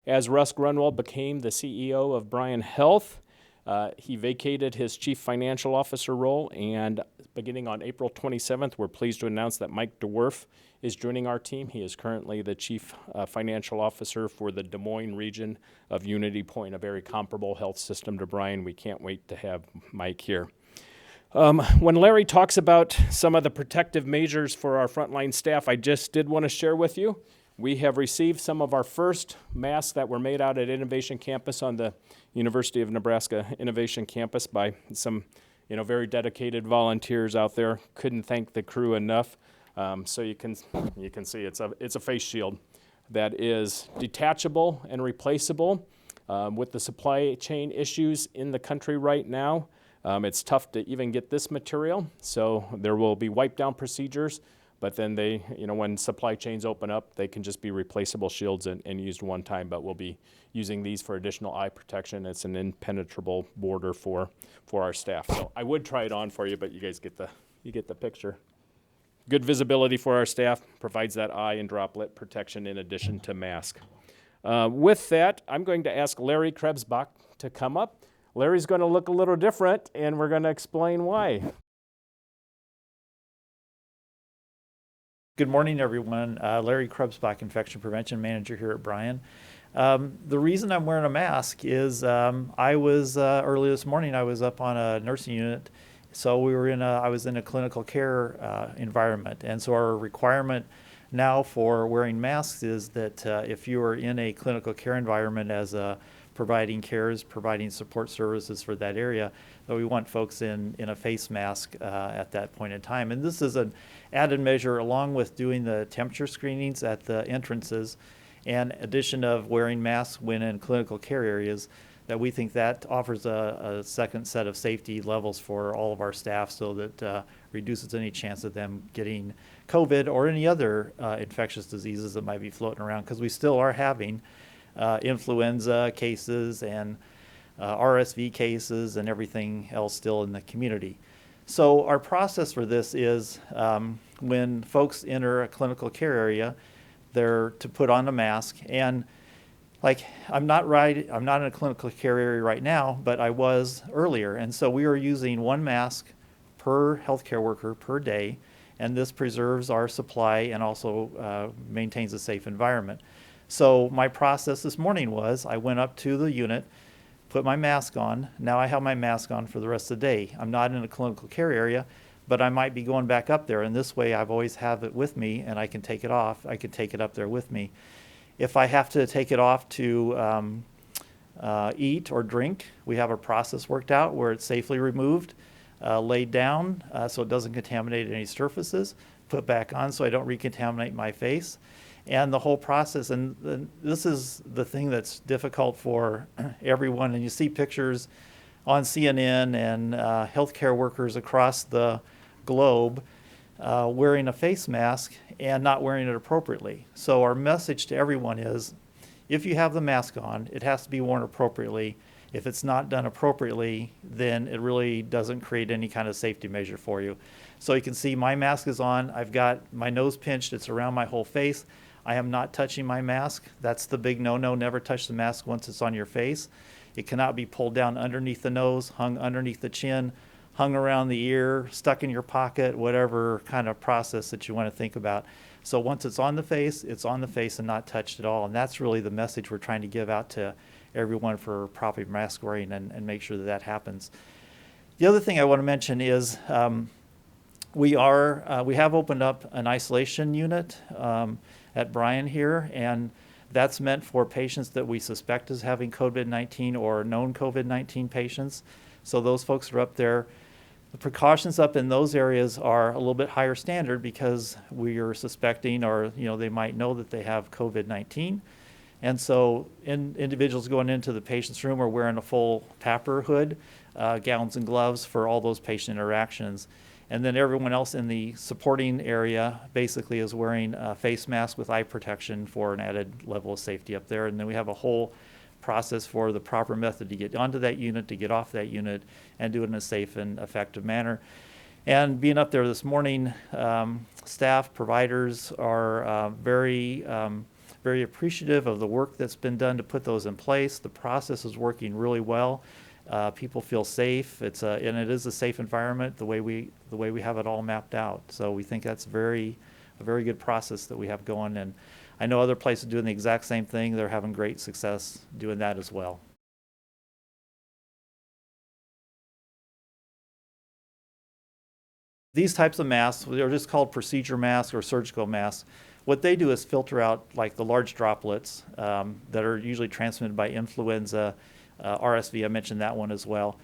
As Russ Grunwald became the CEO of Bryan Health, he vacated his chief financial officer role, and beginning on April 27th, we're pleased to announce that Mike DeWerf is joining our team. He is currently the chief financial officer for the Des Moines region of Unity Point, a very comparable health system to Bryan. We can't wait to have Mike here. When Larry talks about some of the protective measures for our frontline staff, I just did want to share with you. We have received some of our first masks that were made out at Innovation Campus on the University of Nebraska Innovation Campus by some, very dedicated volunteers out there. Couldn't thank the crew enough. So you can see it's a face shield that is detachable and replaceable. With the supply chain issues in the country right now, it's tough to even get this material. So there will be wipe down procedures. But then they, when supply chains open up, they can just be replaceable shields and used one time. But we'll be using these for additional eye protection. It's an impenetrable border for our staff. So I would try it on for you, but you guys get the picture. Good visibility for our staff, provides that eye and droplet protection in addition to mask. With that, I'm going to ask Larry Krebsbach to come up. Larry's going to look a little different, and we're going to explain why. Good morning, everyone. Larry Krebsbach, Infection Prevention Manager here at Bryan. The reason I'm wearing a mask is I was early this morning. I was up on a nursing unit, so I was in a clinical care environment, and so our requirement now for wearing masks is that if you are in a clinical care environment as providing support services for that area, that we want folks in a face mask at that point in time. And this is an added measure along with doing the temperature screenings at the entrances and addition of wearing masks when in clinical care areas, that we think that offers a second set of safety levels for all of our staff so that reduces any chance of them getting COVID or any other infectious diseases that might be floating around, because we still are having influenza cases and RSV cases and everything else still in the community. So our process for this is when folks enter a clinical care area, they're to put on a mask. And I'm not in a clinical care area right now, but I was earlier. And so we are using one mask per healthcare worker per day, and this preserves our supply and also maintains a safe environment. So my process this morning was I went up to the unit, put my mask on. Now I have my mask on for the rest of the day. I'm not in a clinical care area, but I might be going back up there. And this way I've always have it with me and I can take it off. I can take it up there with me. If I have to take it off to eat or drink, we have a process worked out where it's safely removed, laid down so it doesn't contaminate any surfaces, put back on so I don't recontaminate my face. And the whole process, and this is the thing that's difficult for everyone, and you see pictures on CNN and healthcare workers across the globe wearing a face mask and not wearing it appropriately. So our message to everyone is, if you have the mask on, it has to be worn appropriately. If it's not done appropriately, then it really doesn't create any kind of safety measure for you. So you can see my mask is on. I've got my nose pinched. It's around my whole face. I am not touching my mask. That's the big no-no. Never touch the mask once it's on your face. It cannot be pulled down underneath the nose, hung underneath the chin, hung around the ear, stuck in your pocket, whatever kind of process that you want to think about. So once it's on the face and not touched at all. And that's really the message we're trying to give out to everyone for proper mask wearing and make sure that happens. The other thing I want to mention is we have opened up an isolation unit at Bryan here, and that's meant for patients that we suspect is having COVID-19 or known COVID-19 patients. So those folks are up there. The precautions up in those areas are a little bit higher standard because we are suspecting, or they might know that they have COVID-19. And so individuals going into the patient's room are wearing a full PAPR hood, gowns and gloves for all those patient interactions. And then everyone else in the supporting area basically is wearing a face mask with eye protection for an added level of safety up there. And then we have a whole process for the proper method to get onto that unit, to get off that unit, and do it in a safe and effective manner. And being up there this morning, staff, providers are very very appreciative of the work that's been done to put those in place. The process is working really well. People feel safe. And it is a safe environment the way we have it all mapped out. So we think that's a very good process that we have going. And I know other places doing the exact same thing. They're having great success doing that as well. These types of masks, they're just called procedure masks or surgical masks. What they do is filter out like the large droplets that are usually transmitted by influenza, RSV, I mentioned that one as well.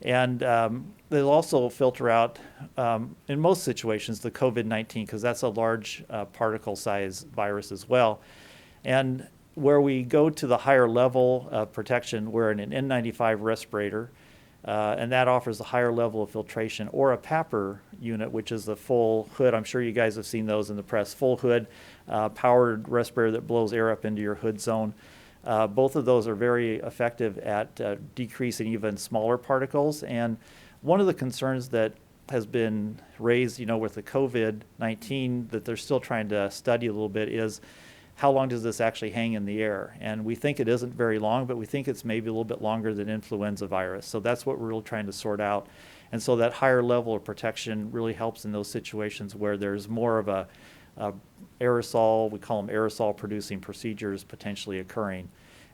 And they'll also filter out, in most situations, the COVID-19, because that's a large particle size virus as well. And where we go to the higher level of protection, we're in an N95 respirator, and that offers a higher level of filtration, or a PAPR unit, which is the full hood. I'm sure you guys have seen those in the press. Full hood, powered respirator that blows air up into your hood zone. Both of those are very effective at decreasing even smaller particles. And one of the concerns that has been raised, with the COVID-19 that they're still trying to study a little bit is how long does this actually hang in the air? And we think it isn't very long, but we think it's maybe a little bit longer than influenza virus. So that's what we're really trying to sort out. And so that higher level of protection really helps in those situations where there's more of a aerosol, we call them aerosol producing procedures potentially occurring.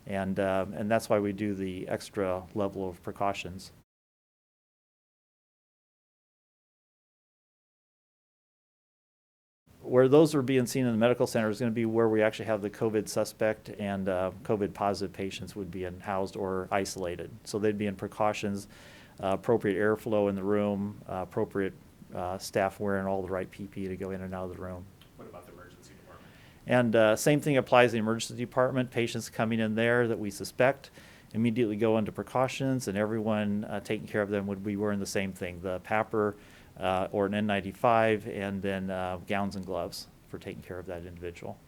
And that's why we do the extra level of precautions. Where those are being seen in the medical center is going to be where we actually have the COVID suspect and COVID positive patients would be housed or isolated. So they'd be in precautions, appropriate airflow in the room, appropriate staff wearing all the right PPE to go in and out of the room. What about the emergency department? And same thing applies in the emergency department. Patients coming in there that we suspect immediately go into precautions, and everyone taking care of them would be wearing the same thing, the PAPR, or an N95, and then gowns and gloves for taking care of that individual.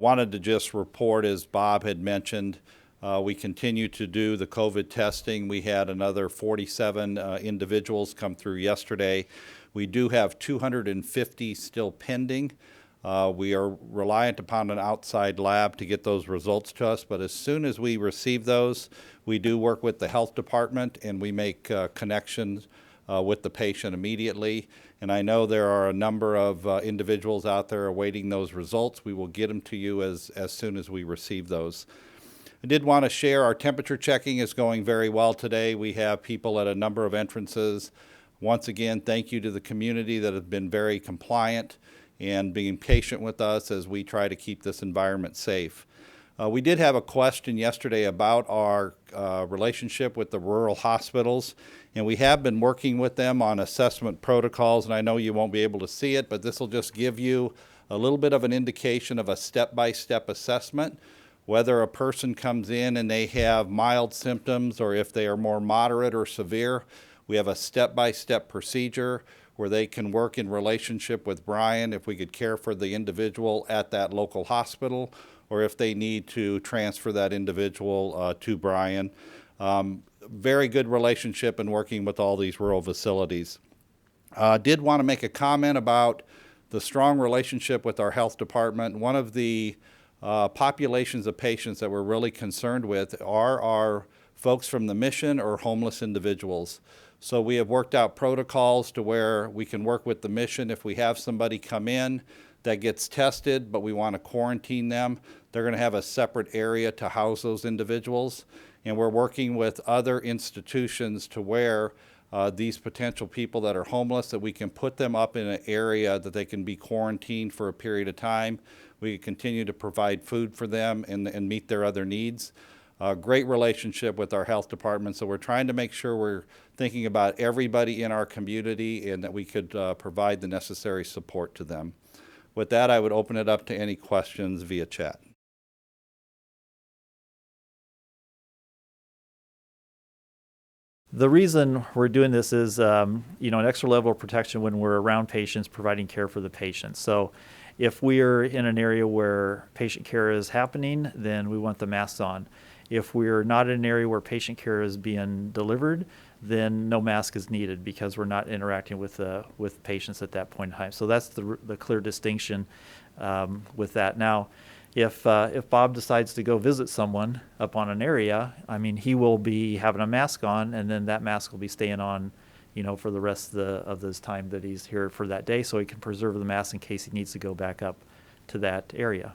Wanted to just report, as Bob had mentioned, we continue to do the COVID testing. We had another 47 individuals come through yesterday. We do have 250 still pending. We are reliant upon an outside lab to get those results to us, but as soon as we receive those, we do work with the health department and we make connections with the patient immediately. And I know there are a number of individuals out there awaiting those results. We will get them to you as soon as we receive those. I did want to share our temperature checking is going very well today. We have people at a number of entrances. Once again, thank you to the community that have been very compliant and being patient with us as we try to keep this environment safe. We did have a question yesterday about our relationship with the rural hospitals, and we have been working with them on assessment protocols, and I know you won't be able to see it, but this will just give you a little bit of an indication of a step-by-step assessment, whether a person comes in and they have mild symptoms or if they are more moderate or severe. We have a step-by-step procedure where they can work in relationship with Bryan if we could care for the individual at that local hospital, or if they need to transfer that individual to Bryan. Very good relationship in working with all these rural facilities. Did want to make a comment about the strong relationship with our health department. One of the populations of patients that we're really concerned with are our folks from the mission or homeless individuals. So we have worked out protocols to where we can work with the mission. If we have somebody come in that gets tested, but we want to quarantine them, they're going to have a separate area to house those individuals. And we're working with other institutions to where these potential people that are homeless, that we can put them up in an area that they can be quarantined for a period of time. We continue to provide food for them and meet their other needs. Great relationship with our health department, so we're trying to make sure we're thinking about everybody in our community and that we could provide the necessary support to them. With that, I would open it up to any questions via chat. The reason we're doing this is, an extra level of protection when we're around patients, providing care for the patients. So if we're in an area where patient care is happening, then we want the masks on. If we're not in an area where patient care is being delivered, then no mask is needed because we're not interacting with patients at that point in time. So that's the clear distinction with that. Now, if Bob decides to go visit someone up on an area, I mean, he will be having a mask on, and then that mask will be staying on, for the rest of his time that he's here for that day, so he can preserve the mask in case he needs to go back up to that area.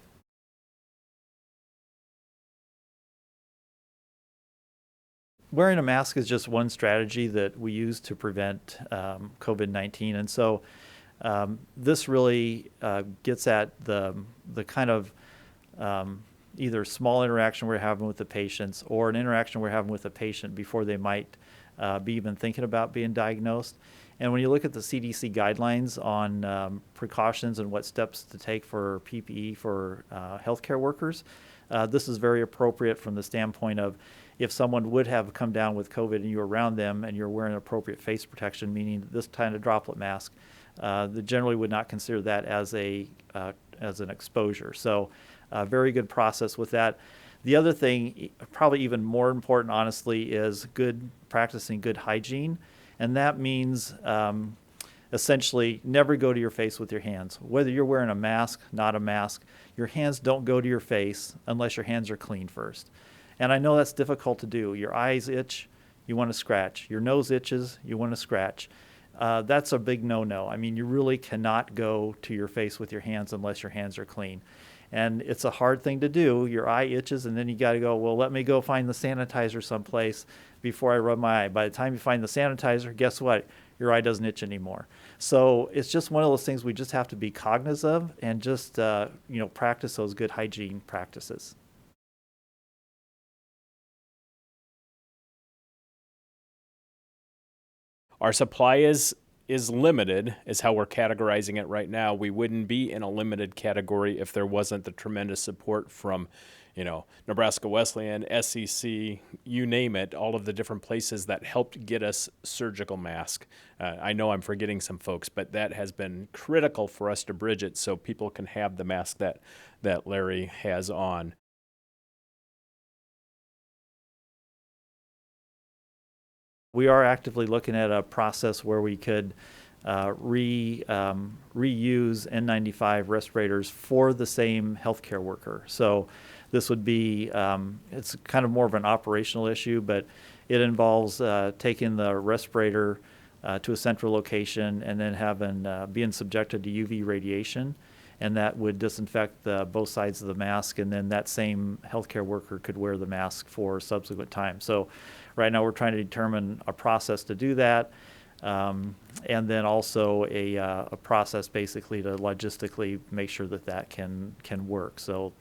Wearing a mask is just one strategy that we use to prevent COVID-19, and so this really gets at the kind of either small interaction we're having with the patients or an interaction we're having with a patient before they might be even thinking about being diagnosed. And when you look at the CDC guidelines on precautions and what steps to take for PPE for healthcare workers, this is very appropriate from the standpoint of if someone would have come down with COVID and you're around them and you're wearing appropriate face protection, meaning this kind of droplet mask, they generally would not consider that as an exposure. So very good process with that. The other thing, probably even more important, honestly, is practicing good hygiene. And that means essentially never go to your face with your hands. Whether you're wearing a mask, not a mask, your hands don't go to your face unless your hands are clean first. And I know that's difficult to do. Your eyes itch, you want to scratch. Your nose itches, you want to scratch. That's a big no-no. I mean, you really cannot go to your face with your hands unless your hands are clean. And it's a hard thing to do. Your eye itches, and then you got to go, well, let me go find the sanitizer someplace before I rub my eye. By the time you find the sanitizer, guess what? Your eye doesn't itch anymore. So it's just one of those things we just have to be cognizant of and just practice those good hygiene practices. Our supply is limited, is how we're categorizing it right now. We wouldn't be in a limited category if there wasn't the tremendous support from, Nebraska Wesleyan, SEC, you name it, all of the different places that helped get us surgical masks. I know I'm forgetting some folks, but that has been critical for us to bridge it so people can have the mask that Larry has on. We are actively looking at a process where we could reuse N95 respirators for the same healthcare worker. So this would be, it's kind of more of an operational issue, but it involves taking the respirator to a central location and then being subjected to UV radiation. And that would disinfect both sides of the mask, and then that same healthcare worker could wear the mask for subsequent time. So right now we're trying to determine a process to do that, and then also a process basically to logistically make sure that can work. So,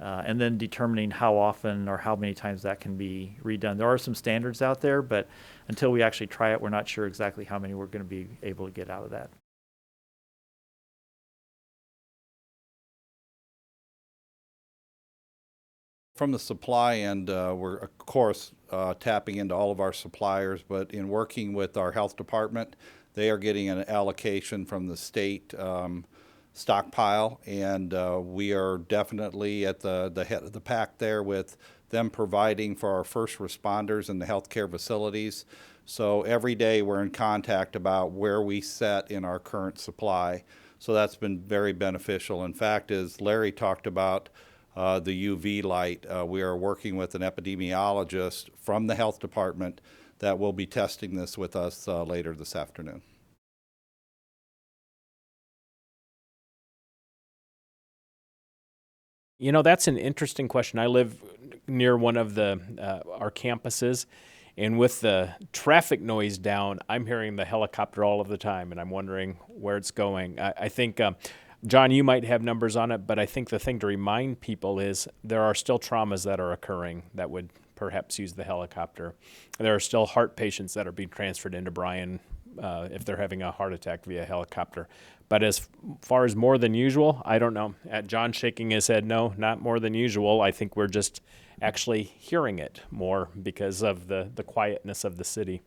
and then determining how often or how many times that can be redone. There are some standards out there, but until we actually try it, we're not sure exactly how many we're going to be able to get out of that. From the supply end, we're of course tapping into all of our suppliers, but in working with our health department, they are getting an allocation from the state stockpile, and we are definitely at the head of the pack there with them providing for our first responders in the healthcare facilities. So every day we're in contact about where we set in our current supply. So that's been very beneficial. In fact, as Larry talked about, the UV light. We are working with an epidemiologist from the health department that will be testing this with us later this afternoon. That's an interesting question. I live near one of our campuses, and with the traffic noise down, I'm hearing the helicopter all of the time, and I'm wondering where it's going. I think John, you might have numbers on it, but I think the thing to remind people is there are still traumas that are occurring that would perhaps use the helicopter. There are still heart patients that are being transferred into Bryan if they're having a heart attack via helicopter. But as far as more than usual, I don't know. John shaking his head, no, not more than usual. I think we're just actually hearing it more because of the quietness of the city.